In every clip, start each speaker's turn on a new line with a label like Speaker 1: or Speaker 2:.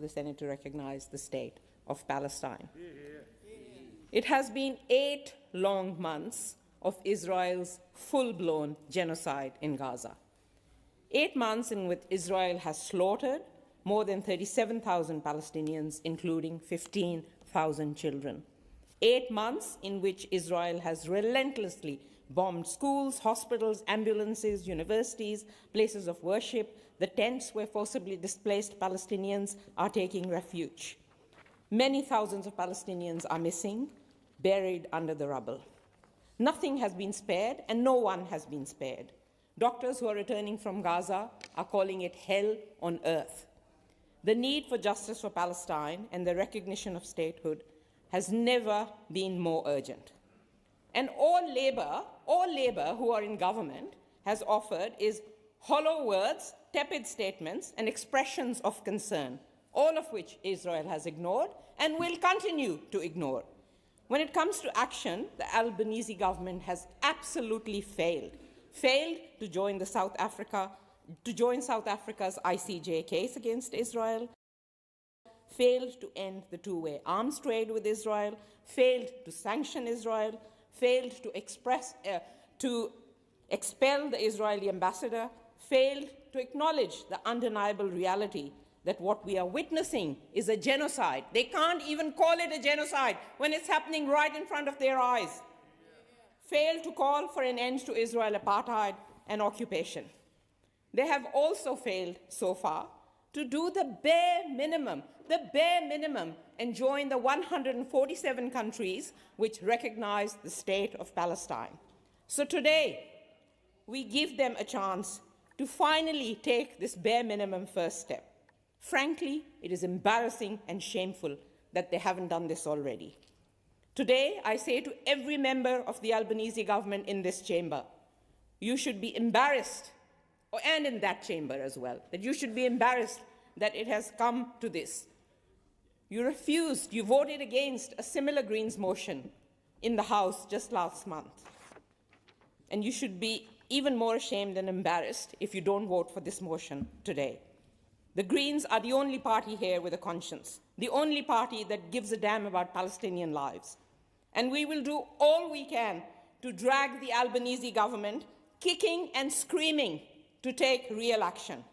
Speaker 1: the Senate to recognize the state of Palestine. It has been 8 long months of Israel's full-blown genocide in Gaza. 8 months in which Israel has slaughtered more than 37,000 Palestinians, including 15,000 children. 8 months in which Israel has relentlessly bombed schools, hospitals, ambulances, universities, places of worship, the tents where forcibly displaced Palestinians are taking refuge. Many thousands of Palestinians are missing, buried under the rubble. Nothing has been spared, and no one has been spared. Doctors who are returning from Gaza are calling it hell on earth. The need for justice for Palestine and the recognition of statehood has never been more urgent. And all Labour who are in government has offered is hollow words, tepid statements, and expressions of concern, all of which Israel has ignored and will continue to ignore. When it comes to action, the Albanese government has absolutely failed to join South Africa's ICJ case against Israel, failed to end the two-way arms trade with Israel, failed to sanction Israel, failed to expel the Israeli ambassador, failed to acknowledge the undeniable reality that what we are witnessing is a genocide. They can't even call it a genocide when it's happening right in front of their eyes. Failed to call for an end to Israel apartheid and occupation. They have also failed so far to do the bare minimum, and join the 147 countries which recognize the state of Palestine. So today, we give them a chance to finally take this bare minimum first step. Frankly, it is embarrassing and shameful that they haven't done this already. Today, I say to every member of the Albanese government in this chamber, you should be embarrassed, and in that chamber as well, that you should be embarrassed that it has come to this. You refused, you voted against a similar Greens motion in the House just last month. And you should be even more ashamed and embarrassed if you don't vote for this motion today. The Greens are the only party here with a conscience, the only party that gives a damn about Palestinian lives. And we will do all we can to drag the Albanese government kicking and screaming to take real action.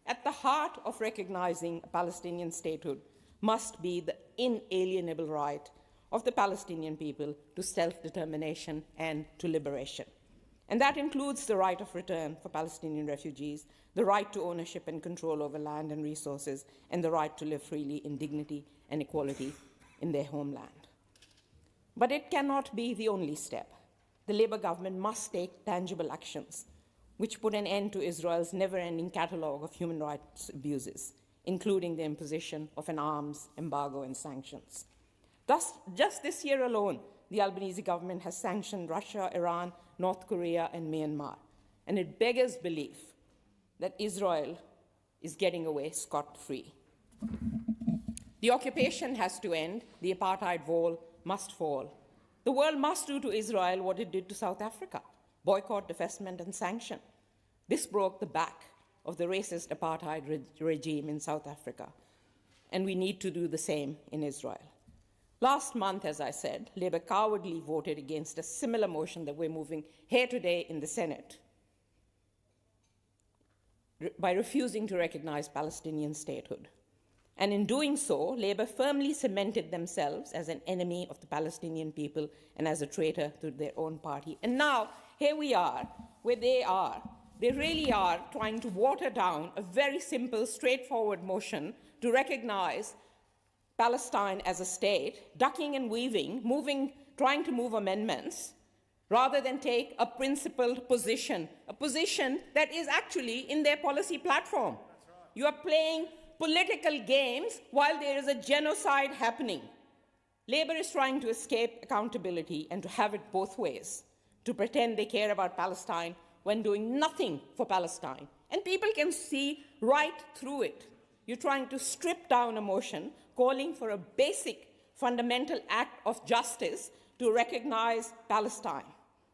Speaker 1: At the heart of recognizing a Palestinian statehood must be the inalienable right of the Palestinian people to self-determination and to liberation. And that includes the right of return for Palestinian refugees, the right to ownership and control over land and resources, and the right to live freely in dignity and equality in their homeland. But it cannot be the only step. The Labour government must take tangible actions which put an end to Israel's never-ending catalogue of human rights abuses, including the imposition of an arms embargo and sanctions. Thus, just this year alone, the Albanese government has sanctioned Russia, Iran, North Korea, and Myanmar. And it beggars belief that Israel is getting away scot-free. The occupation has to end. The apartheid wall must fall. The world must do to Israel what it did to South Africa: boycott, divestment, and sanction. This broke the back of the racist apartheid regime in South Africa, and we need to do the same in Israel. Last month, as I said, Labour cowardly voted against a similar motion that we're moving here today in the Senate by refusing to recognize Palestinian statehood. And in doing so, Labour firmly cemented themselves as an enemy of the Palestinian people and as a traitor to their own party. And now, here we are, where they really are trying to water down a very simple, straightforward motion to recognize Palestine as a state, ducking and weaving, trying to move amendments, rather than take a principled position, a position that is actually in their policy platform. You are playing political games while there is a genocide happening. Labour is trying to escape accountability and to have it both ways, to pretend they care about Palestine when doing nothing for Palestine. And people can see right through it. You're trying to strip down a motion calling for a basic, fundamental act of justice to recognize Palestine.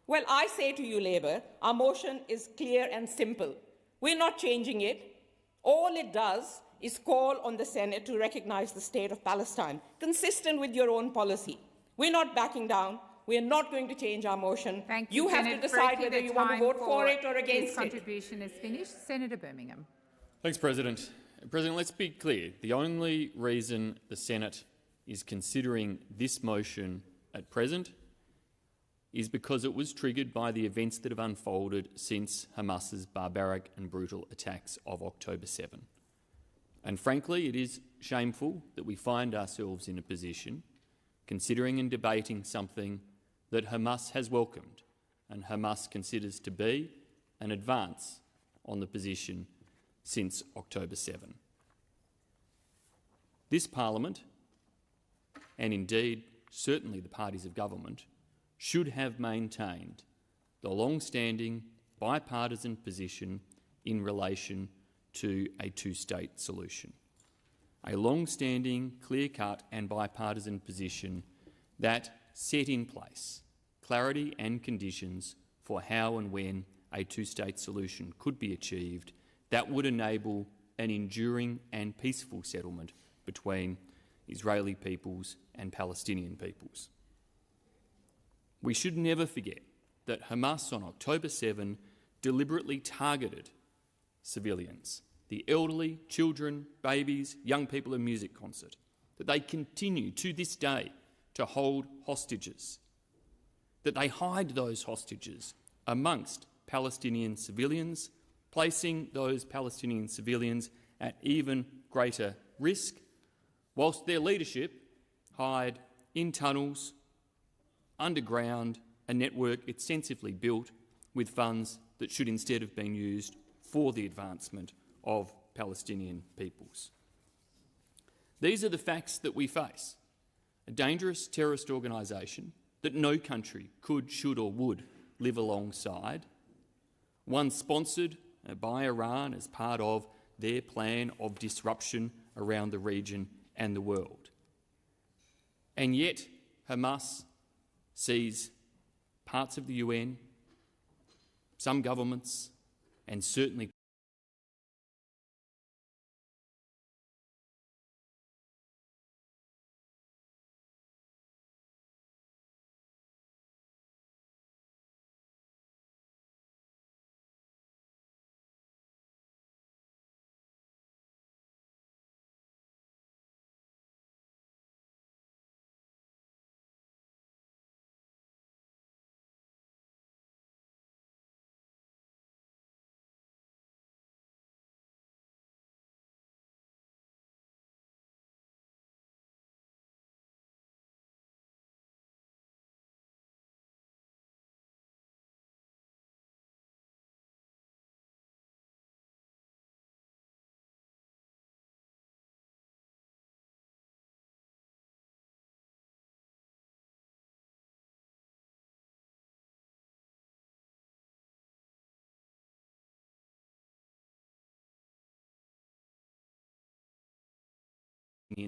Speaker 1: Well, I say to you, Labour, our motion is clear and simple. We're not changing it. All it does is call on the Senate to recognize the state of Palestine, consistent with your own policy. We're not backing down. We are not going to change our motion.
Speaker 2: Thank you,
Speaker 1: have to decide whether you want to vote for it or against it.
Speaker 2: Contribution is finished. Senator Birmingham.
Speaker 3: Thanks, President. President, let's be clear. The only reason the Senate is considering this motion at present is because it was triggered by the events that have unfolded since Hamas's barbaric and brutal attacks of October 7. And frankly, it is shameful that we find ourselves in a position considering and debating something that Hamas has welcomed and Hamas considers to be an advance on the position since October 7. This parliament, and indeed certainly the parties of government, should have maintained the long-standing bipartisan position in relation to a two-state solution. A long-standing, clear-cut and bipartisan position that set in place clarity and conditions for how and when a two-state solution could be achieved that would enable an enduring and peaceful settlement between Israeli peoples and Palestinian peoples. We should never forget that Hamas on October 7 deliberately targeted civilians, the elderly, children, babies, young people at a music concert, that they continue to this day to hold hostages, that they hide those hostages amongst Palestinian civilians, placing those Palestinian civilians at even greater risk, whilst their leadership hide in tunnels, underground, a network extensively built with funds that should instead have been used for the advancement of Palestinian peoples. These are the facts that we face. A dangerous terrorist organisation that no country could, should or would live alongside, one sponsored by Iran as part of their plan of disruption around the region and the world. And yet Hamas sees parts of the UN, some governments, and certainly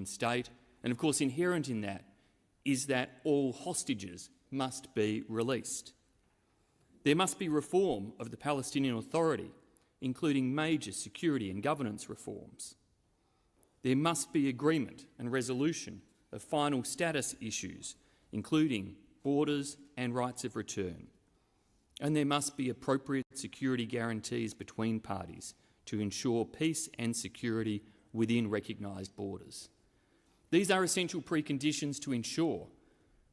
Speaker 3: state, and of course inherent in that is that all hostages must be released. There must be reform of the Palestinian Authority, including major security and governance reforms. There must be agreement and resolution of final status issues, including borders and rights of return. And there must be appropriate security guarantees between parties to ensure peace and security within recognised borders. These are essential preconditions to ensure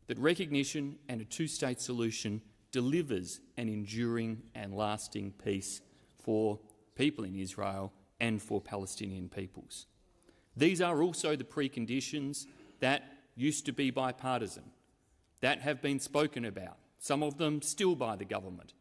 Speaker 3: that recognition and a two-state solution delivers an enduring and lasting peace for people in Israel and for Palestinian peoples. These are also the preconditions that used to be bipartisan, that have been spoken about, some of them still by the government,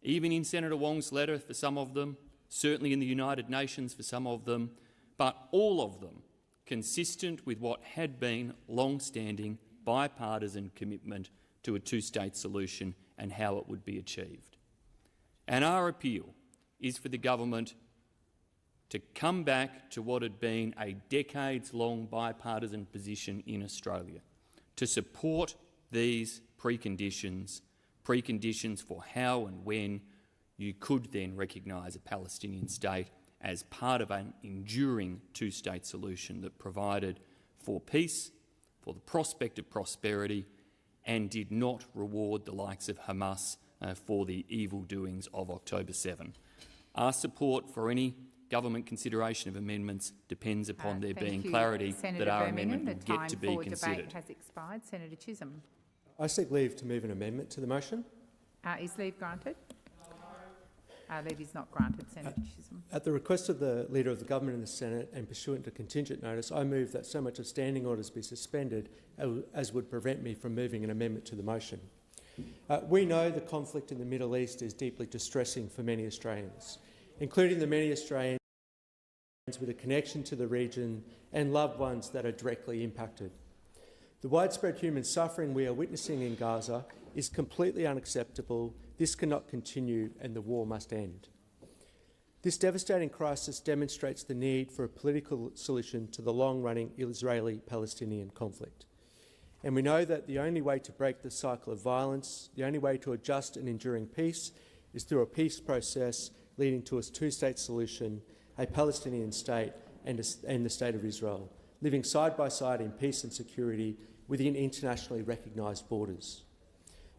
Speaker 3: even in Senator Wong's letter for some of them, certainly in the United Nations for some of them, but all of them consistent with what had been long-standing bipartisan commitment to a two-state solution and how it would be achieved. And our appeal is for the government to come back to what had been a decades-long bipartisan position in Australia, to support these preconditions for how and when you could then recognise a Palestinian state as part of an enduring two-state solution that provided for peace, for the prospect of prosperity, and did not reward the likes of Hamas for the evil doings of October 7. Our support for any government consideration of amendments depends upon there being clarity that our amendment will get to be considered.
Speaker 2: The time for debate has expired. Senator Chisholm.
Speaker 4: I seek leave to move an amendment to the motion.
Speaker 2: Is leave granted? Leave is not granted, Senator Chisholm.
Speaker 4: At the request of the Leader of the Government in the Senate and pursuant to contingent notice, I move that so much of standing orders be suspended as would prevent me from moving an amendment to the motion. We know the conflict in the Middle East is deeply distressing for many Australians, including the many Australians with a connection to the region and loved ones that are directly impacted. The widespread human suffering we are witnessing in Gaza is completely unacceptable. This cannot continue and the war must end. This devastating crisis demonstrates the need for a political solution to the long-running Israeli-Palestinian conflict. And we know that the only way to break the cycle of violence, the only way to adjust an enduring peace, is through a peace process leading to a two-state solution, a Palestinian state and the State of Israel, living side by side in peace and security within internationally recognised borders.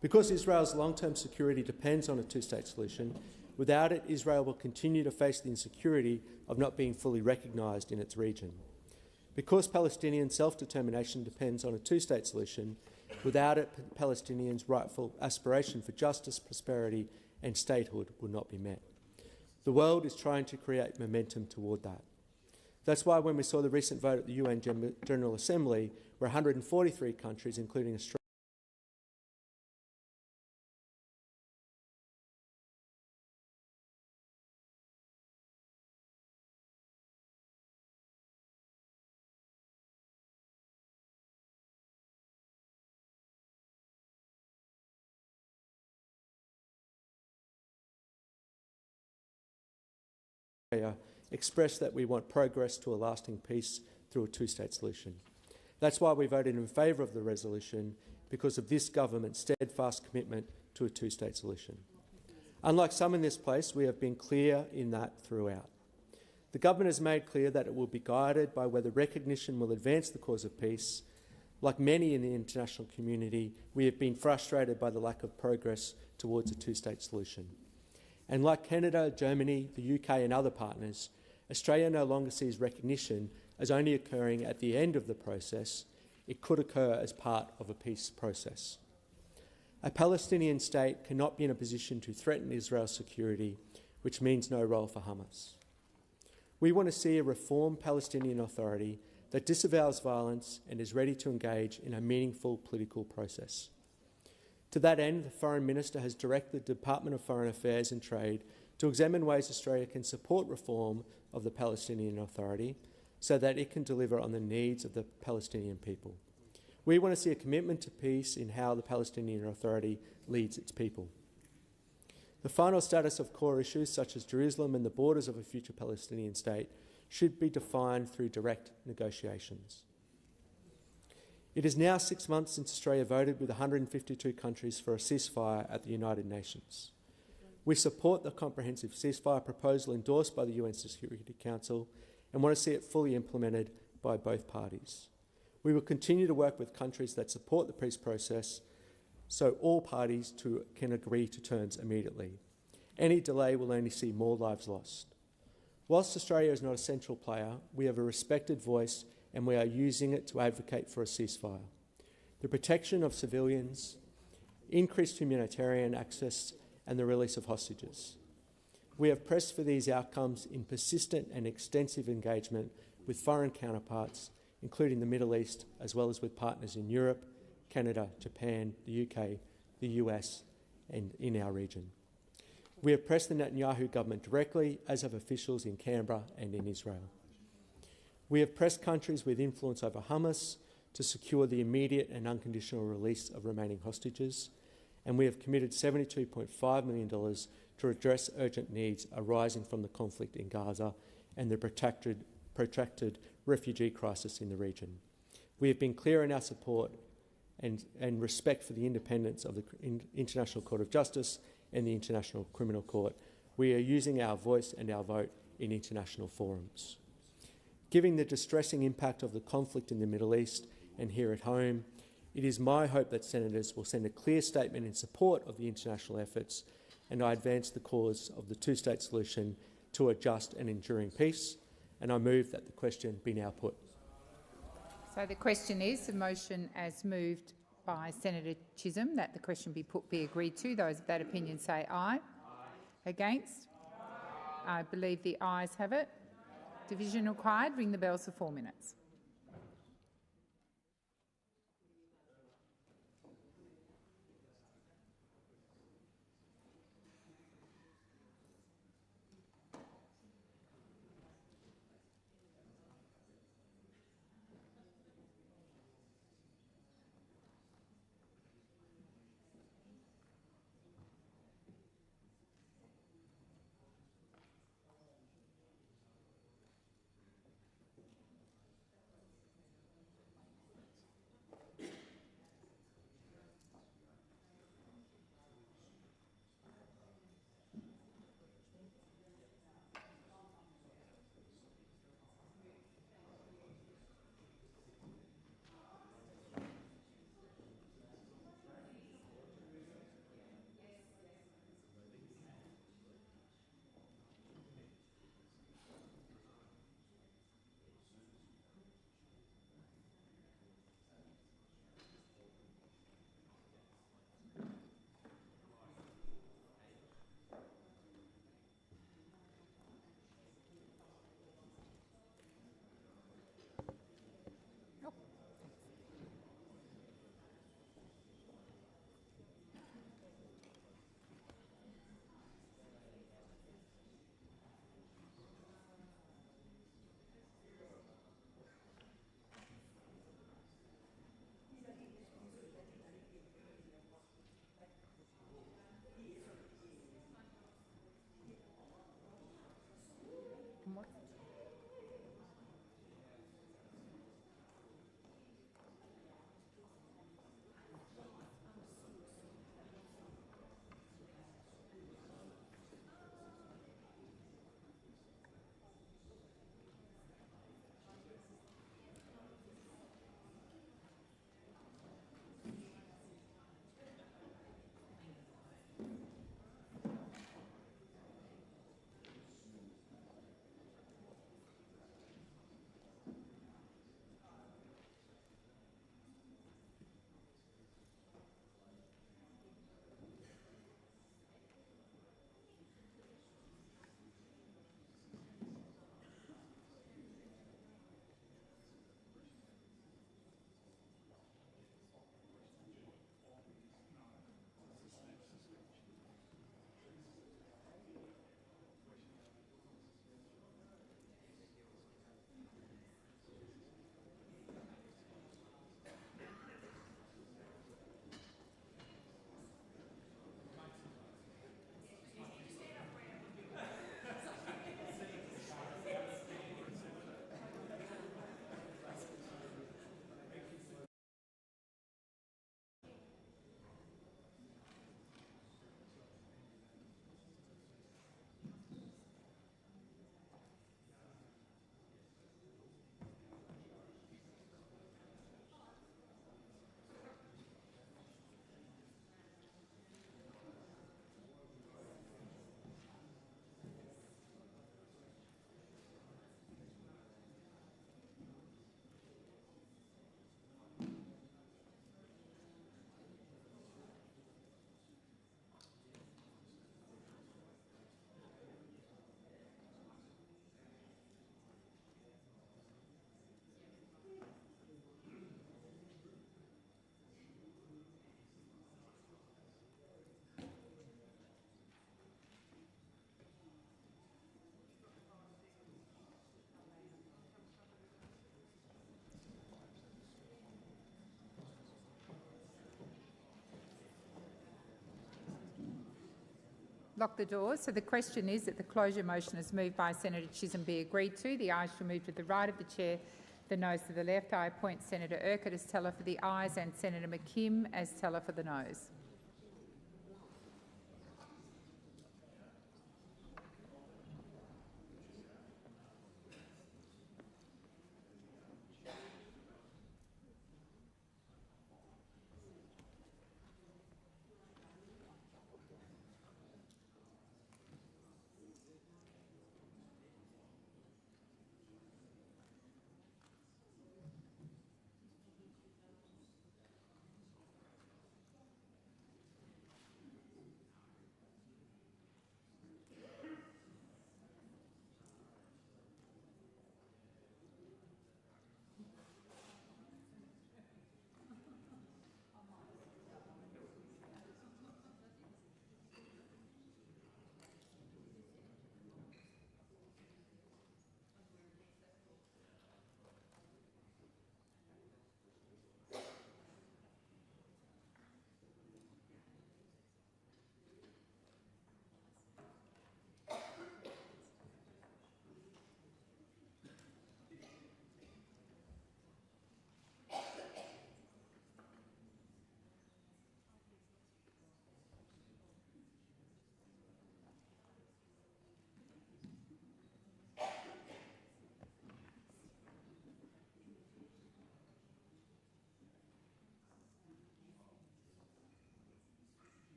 Speaker 4: Because Israel's long-term security depends on a two-state solution, without it, Israel will continue to face the insecurity of not being fully recognised in its region. Because Palestinian self-determination depends on a two-state solution, without it, Palestinians' rightful aspiration for justice, prosperity and statehood will not be met. The world is trying to create momentum toward that. That's why when we saw the recent vote at the UN General Assembly, where 143 countries, including Australia, expressed that we want progress to a lasting peace through a two-state solution. That's why we voted in favour of the resolution, because of this government's steadfast commitment to a two-state solution. Unlike some in this place, we have been clear in that throughout. The government has made clear that it will be guided by whether recognition will advance the cause of peace. Like many in the international community, we have been frustrated by the lack of progress towards a two-state solution. And like Canada, Germany, the UK and other partners, Australia no longer sees recognition as only occurring at the end of the process. It could occur as part of a peace process. A Palestinian state cannot be in a position to threaten Israel's security, which means no role for Hamas. We want to see a reformed Palestinian Authority that disavows violence and is ready to engage in a meaningful political process. To that end, the Foreign Minister has directed the Department of Foreign Affairs and Trade to examine ways Australia can support reform of the Palestinian Authority so that it can deliver on the needs of the Palestinian people. We want to see a commitment to peace in how the Palestinian Authority leads its people. The final status of core issues such as Jerusalem and the borders of a future Palestinian state should be defined through direct negotiations. It is now 6 months since Australia voted with 152 countries for a ceasefire at the United Nations. We support the comprehensive ceasefire proposal endorsed by the UN Security Council and want to see it fully implemented by both parties. We will continue to work with countries that support the peace process so all parties can agree to terms immediately. Any delay will only see more lives lost. Whilst Australia is not a central player, we have a respected voice and we are using it to advocate for a ceasefire. The protection of civilians, increased humanitarian access and the release of hostages. We have pressed for these outcomes in persistent and extensive engagement with foreign counterparts, including the Middle East, as well as with partners in Europe, Canada, Japan, the UK, the US and in our region. We have pressed the Netanyahu government directly, as have officials in Canberra and in Israel. We have pressed countries with influence over Hamas to secure the immediate and unconditional release of remaining hostages, and we have committed $72.5 million to address urgent needs arising from the conflict in Gaza and the protracted refugee crisis in the region. We have been clear in our support and respect for the independence of the International Court of Justice and the International Criminal Court. We are using our voice and our vote in international forums. Given the distressing impact of the conflict in the Middle East and here at home, it is my hope that senators will send a clear statement in support of the international efforts, and I advance the cause of the two-state solution to a just and enduring peace, and I move that the question be now put.
Speaker 2: So the question is, the motion as moved by Senator Chisholm, that the question be agreed to. Those of that opinion say aye. Against? I believe the ayes have it. Division required. Ring the bells for 4 minutes. Lock the doors. So the question is that the closure motion is moved by Senator Chisholm be agreed to. The ayes shall move to the right of the chair, the noes to the left. I appoint Senator Urquhart as teller for the ayes and Senator McKim as teller for the noes.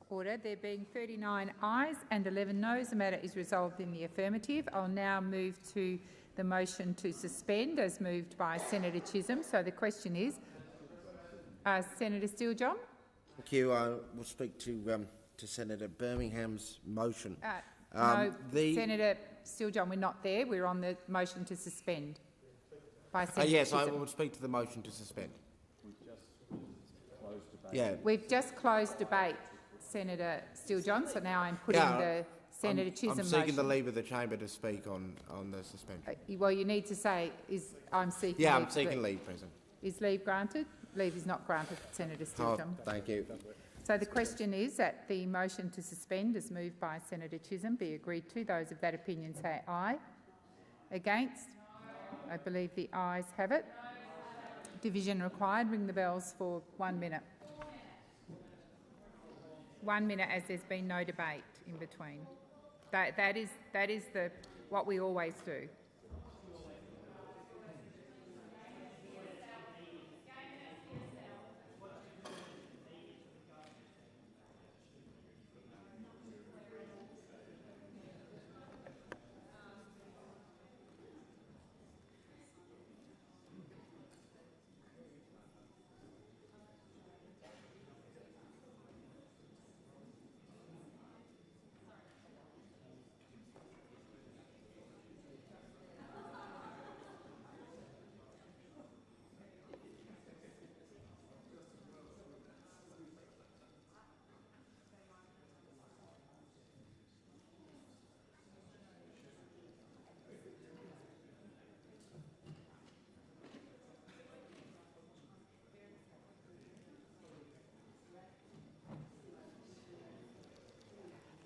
Speaker 2: Order. There being 39 ayes and 11 noes, the matter is resolved in the affirmative. I'll now move to the motion to suspend as moved by Senator Chisholm. So the question is, Senator Steele-John?
Speaker 5: Thank you. I will speak to Senator Birmingham's motion.
Speaker 2: No, Senator Steele-John, we're not there. We're on the motion to suspend by Senator
Speaker 5: yes,
Speaker 2: Chisholm.
Speaker 5: I will speak to the motion to suspend.
Speaker 2: We've just closed debate, Senator Steele-John, so now I'm putting the Senator Chisholm motion.
Speaker 5: I'm seeking the leave of the chamber to speak on the suspension.
Speaker 2: Well, you need to say, I'm seeking leave.
Speaker 5: I'm seeking leave, President.
Speaker 2: Is leave granted? Leave is not granted, Senator Steele-John.
Speaker 5: Thank you.
Speaker 2: So the question is that the motion to suspend as moved by Senator Chisholm be agreed to. Those of that opinion say aye. Against? I believe the ayes have it. Division required. Ring the bells for 1 minute. 1 minute, as there's been no debate in between. That is what we always do.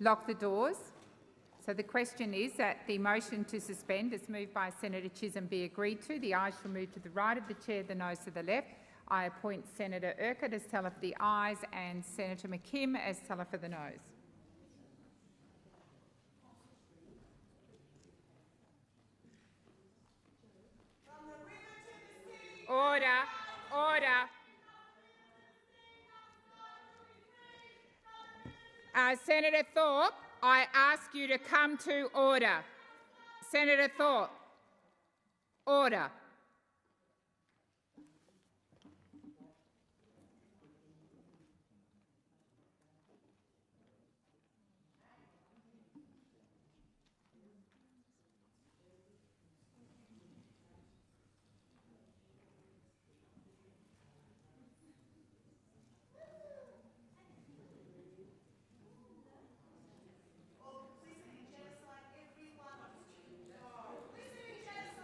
Speaker 2: Lock the doors. So the question is that the motion to suspend as moved by Senator Chisholm be agreed to. The ayes shall move to the right of the chair, the noes to the left. I appoint Senator Urquhart as teller for the ayes and Senator McKim as teller for the noes. Order. Order. Senator Thorpe, I ask you to come to order. Senator Thorpe, order.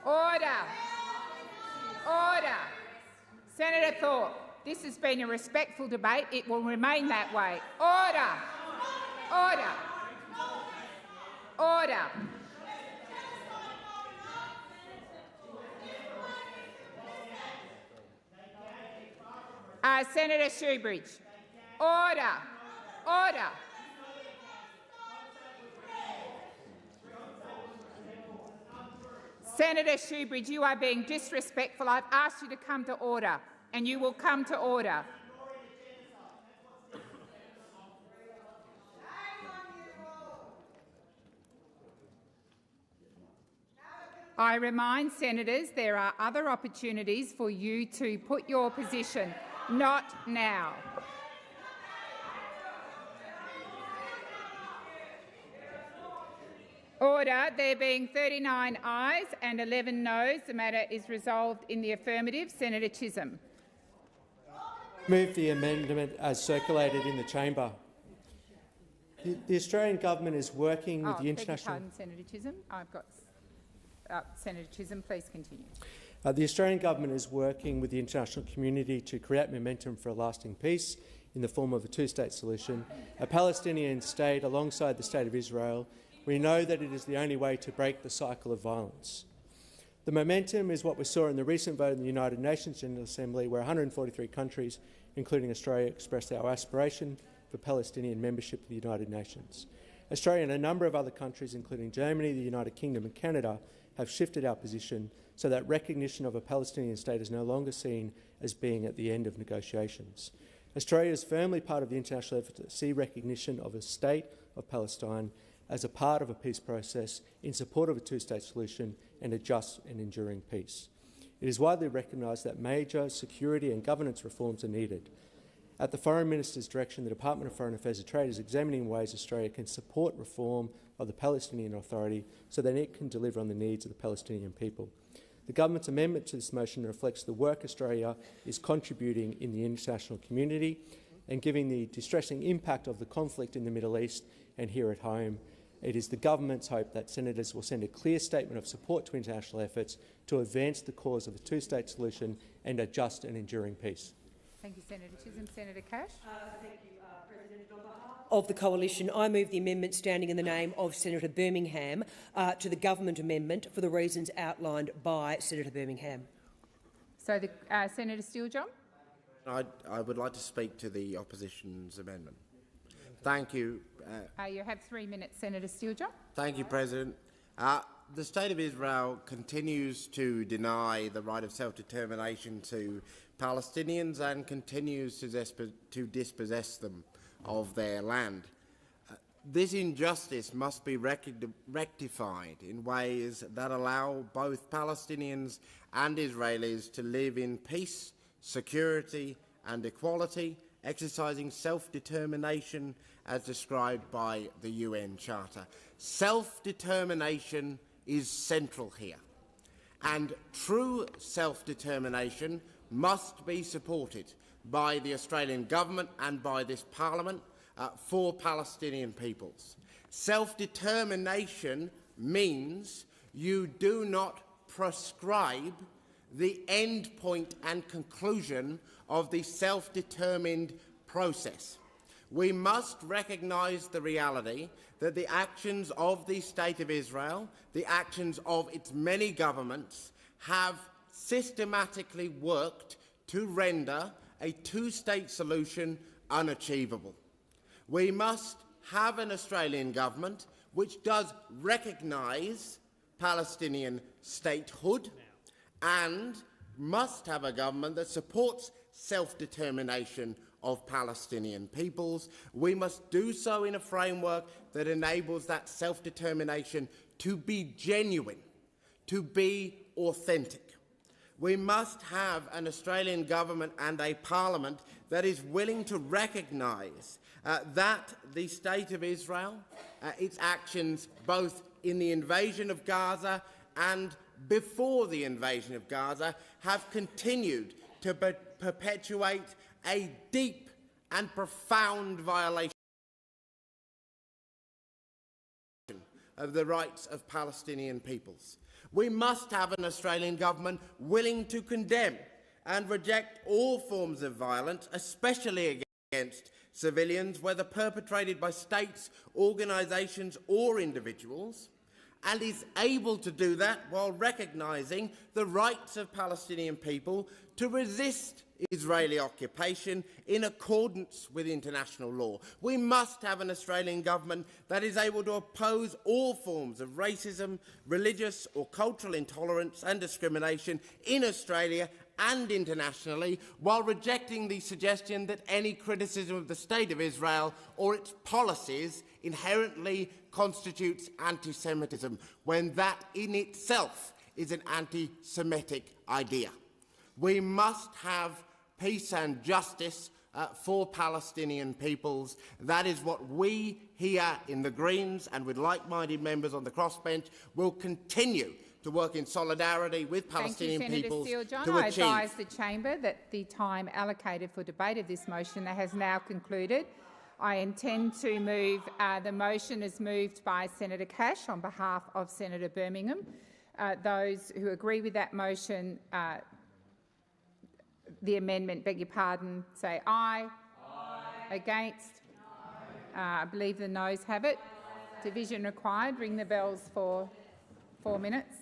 Speaker 2: Order. Order. Senator Thorpe, this has been a respectful debate. It will remain that way. Order. Order. Order. Senator Shoebridge. Order. Order. Senator Shoebridge, you are being disrespectful. I've asked you to come to order, and you will come to order. I remind senators there are other opportunities for you to put your position, not now. Order. There being 39 ayes and 11 noes, the matter is resolved in the affirmative. Senator Chisholm.
Speaker 4: Move the amendment as circulated in the chamber. The Australian government is working with the international...
Speaker 2: Pardon, Senator Chisholm. I've got Senator Chisholm, please continue.
Speaker 4: The Australian government is working with the international community to create momentum for a lasting peace in the form of a two-state solution, a Palestinian state alongside the State of Israel. We know that it is the only way to break the cycle of violence. The momentum is what we saw in the recent vote in the United Nations General Assembly, where 143 countries, including Australia, expressed our aspiration for Palestinian membership of the United Nations. Australia and a number of other countries, including Germany, the United Kingdom and Canada, have shifted our position so that recognition of a Palestinian state is no longer seen as being at the end of negotiations. Australia is firmly part of the international effort to see recognition of a state of Palestine as a part of a peace process in support of a two-state solution and a just and enduring peace. It is widely recognised that major security and governance reforms are needed. At the Foreign Minister's direction, the Department of Foreign Affairs and Trade is examining ways Australia can support reform of the Palestinian Authority so that it can deliver on the needs of the Palestinian people. The government's amendment to this motion reflects the work Australia is contributing in the international community and given the distressing impact of the conflict in the Middle East and here at home. It is the government's hope that senators will send a clear statement of support to international efforts to advance the cause of a two-state solution and a just and enduring peace.
Speaker 2: Thank you, Senator Chisholm. Senator Cash.
Speaker 6: Thank you, President. On behalf of the Coalition, I move the amendment standing in the name of Senator Birmingham to the government amendment for the reasons outlined by Senator Birmingham.
Speaker 2: So, Senator Steele-John.
Speaker 5: I would like to speak to the opposition's amendment. Thank you.
Speaker 2: You have 3 minutes, Senator Steele-John.
Speaker 5: Thank you, President. The State of Israel continues to deny the right of self-determination to Palestinians and continues to dispossess them of their land. This injustice must be rectified in ways that allow both Palestinians and Israelis to live in peace, security and equality, exercising self-determination as described by the UN Charter. Self-determination is central here, and true self-determination must be supported by the Australian Government and by this Parliament for Palestinian peoples. Self-determination means you do not prescribe the end point and conclusion of the self-determined process. We must recognise the reality that the actions of the State of Israel, the actions of its many governments, have systematically worked to render a two-state solution unachievable. We must have an Australian government which does recognise Palestinian statehood and must have a government that supports self-determination of Palestinian peoples. We must do so in a framework that enables that self-determination to be genuine, to be authentic. We must have an Australian government and a parliament that is willing to recognise that the State of Israel, its actions both in the invasion of Gaza and before the invasion of Gaza, have continued to perpetuate a deep and profound violation of the rights of Palestinian peoples. We must have an Australian government willing to condemn and reject all forms of violence, especially against civilians, whether perpetrated by states, organisations or individuals, and is able to do that while recognising the rights of Palestinian people to resist Israeli occupation in accordance with international law. We must have an Australian government that is able to oppose all forms of racism, religious or cultural intolerance and discrimination in Australia and internationally, while rejecting the suggestion that any criticism of the State of Israel or its policies inherently constitutes anti-Semitism, when that in itself is an anti-Semitic idea. We must have peace and justice for Palestinian peoples. That is what we here in the Greens and with like-minded members on the crossbench will continue to work in solidarity with Palestinian peoples to achieve.
Speaker 2: I advise the chamber that the time allocated for debate of this motion has now concluded. I intend to move the motion as moved by Senator Cash on behalf of Senator Birmingham. Those who agree with that motion, the amendment, beg your pardon, say aye. Aye. Against? No. I believe the noes have it. Division required. Ring the bells for 4 minutes.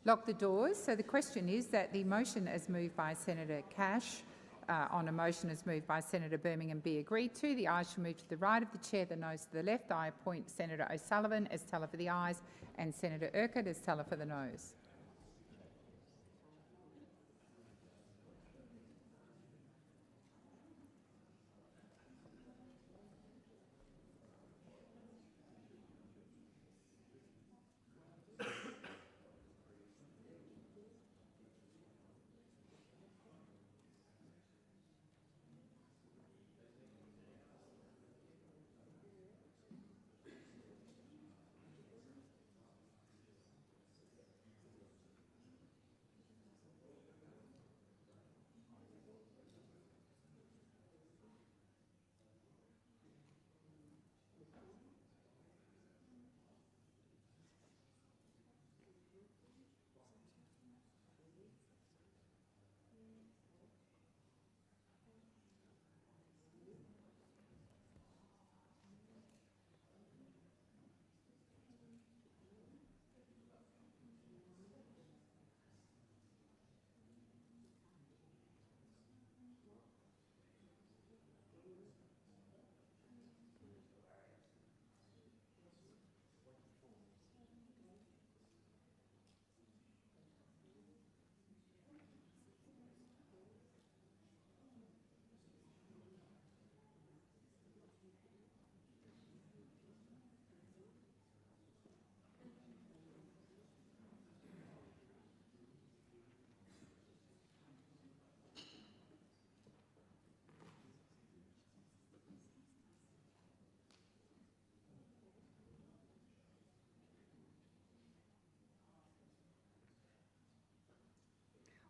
Speaker 2: Lock the doors. So the question is that the motion as moved by Senator Cash on a motion as moved by Senator Birmingham be agreed to. The ayes shall move to the right of the chair, the noes to the left. I appoint Senator O'Sullivan as teller for the ayes and Senator Urquhart as teller for the noes.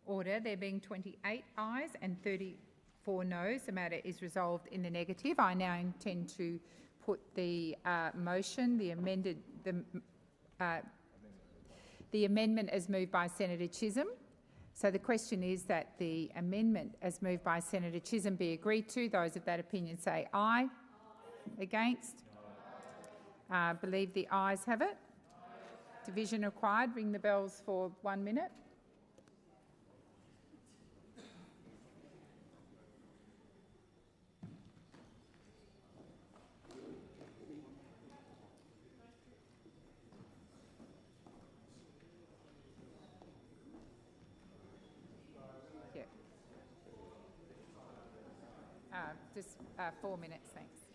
Speaker 2: Order. There being 28 ayes and 34 noes, the matter is resolved in the negative. I now intend to put the motion, the amendment as moved by Senator Chisholm. So the question is that the amendment as moved by Senator Chisholm be agreed to. Those of that opinion say aye. Against? Believe the ayes have it. Division required. Ring the bells for 1 minute. Just 4 minutes, thanks.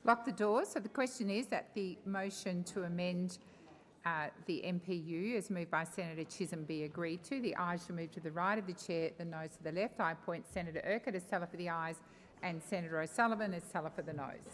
Speaker 2: Lock the doors. So the question is that the motion to amend the MPU as moved by Senator Chisholm be agreed to. The ayes shall move to the right of the chair, the noes to the left. I appoint Senator Urquhart as teller for the ayes and Senator O'Sullivan as teller for the noes.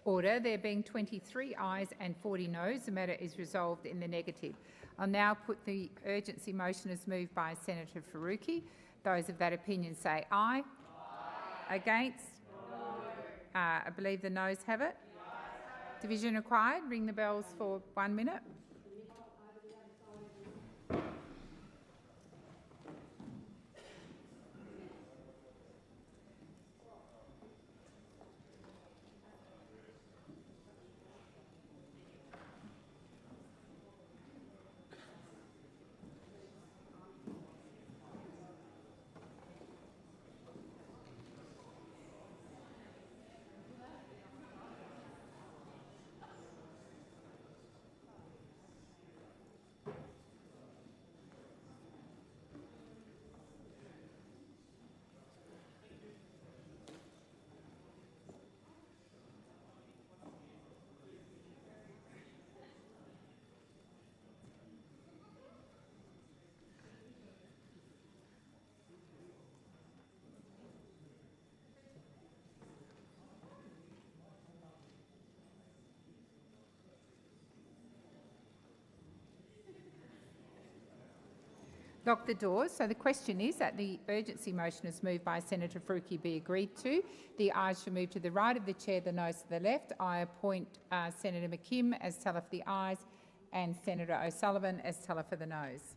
Speaker 2: Order. There being 23 ayes and 40 noes, the matter is resolved in the negative. I'll now put the urgency motion as moved by Senator Faruqi. Those of that opinion say aye. Aye. Against? No. I believe the noes have it. Division required. Ring the bells for 1 minute. Lock the doors. So the question is that the urgency motion is moved by Senator Faruqi be agreed to. The ayes shall move to the right of the chair, the noes to the left. I appoint Senator McKim as teller for the ayes and Senator O'Sullivan as teller for the noes.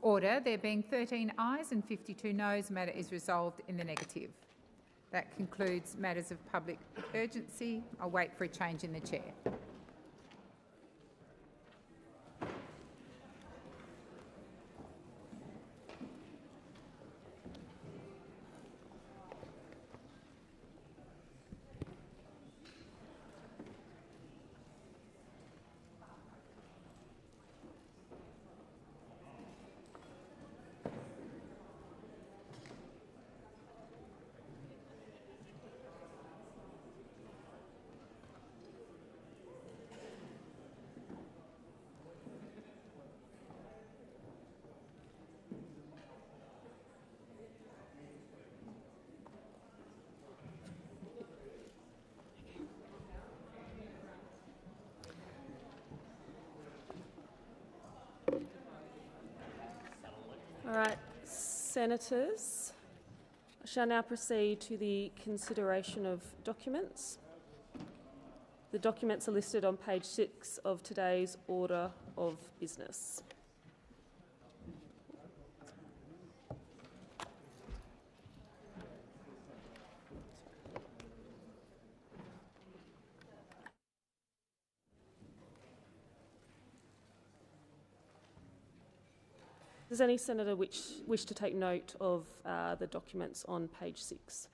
Speaker 2: Order. There being 13 ayes and 52 noes, the matter is resolved in the negative. That concludes matters of public urgency. I'll wait for a change in the chair.
Speaker 7: All right, Senators, I shall now proceed to the consideration of documents. The documents are listed on page 6 of today's order of business. Does any senator wish to take note of the documents on page 6?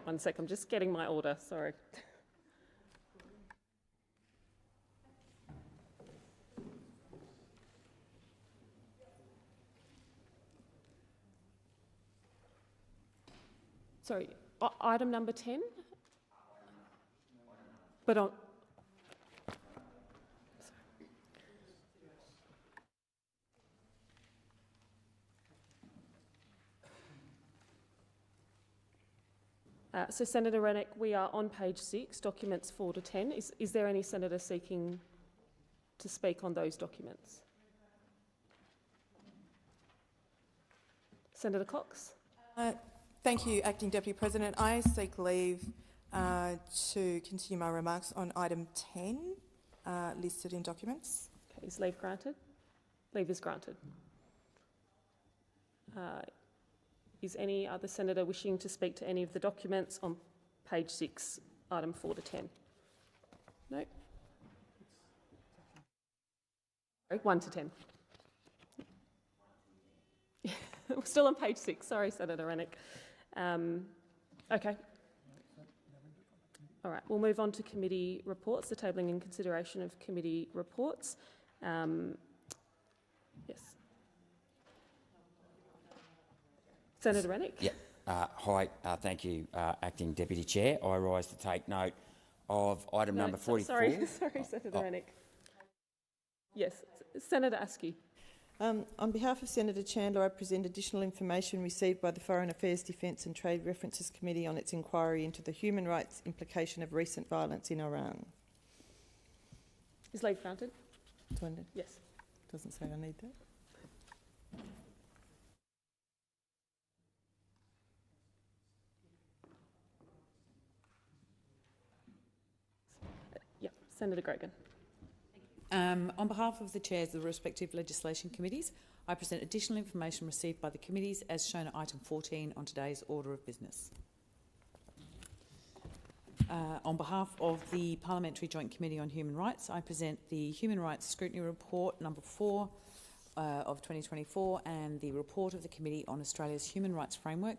Speaker 7: One sec, I'm just getting my order, sorry. Sorry, item number 10? But on... So Senator Rennick, we are on page 6, documents 4 to 10. Is there any senator seeking to speak on those documents? Senator Cox?
Speaker 8: Thank you, Acting Deputy President. I seek leave to continue my remarks on item 10, listed in documents.
Speaker 7: Okay, is leave granted? Leave is granted. Is any other senator wishing to speak to any of the documents on page 6, item 4 to 10? No? 1 to 10. We're still on page 6. Sorry, Senator Rennick. Okay. All right, we'll move on to committee reports, the tabling and consideration of committee reports. Yes. Senator Rennick.
Speaker 9: Yeah. Hi, thank you, Acting Deputy Chair. I rise to take note of item number 44.
Speaker 7: Sorry, Senator Rennick. Yes, Senator Askew.
Speaker 8: On behalf of Senator Chandler, I present additional information received by the Foreign Affairs, Defence and Trade References Committee on its inquiry into the human rights implication of recent violence in Iran.
Speaker 7: Is leave granted? Yes.
Speaker 8: Doesn't say I need that.
Speaker 7: Yeah, Senator Gregan.
Speaker 10: On behalf of the chairs of the respective legislation committees, I present additional information received by the committees as shown at item 14 on today's order of business. On behalf of the Parliamentary Joint Committee on Human Rights, I present the Human Rights Scrutiny Report number 4 of 2024 and the report of the Committee on Australia's Human Rights Framework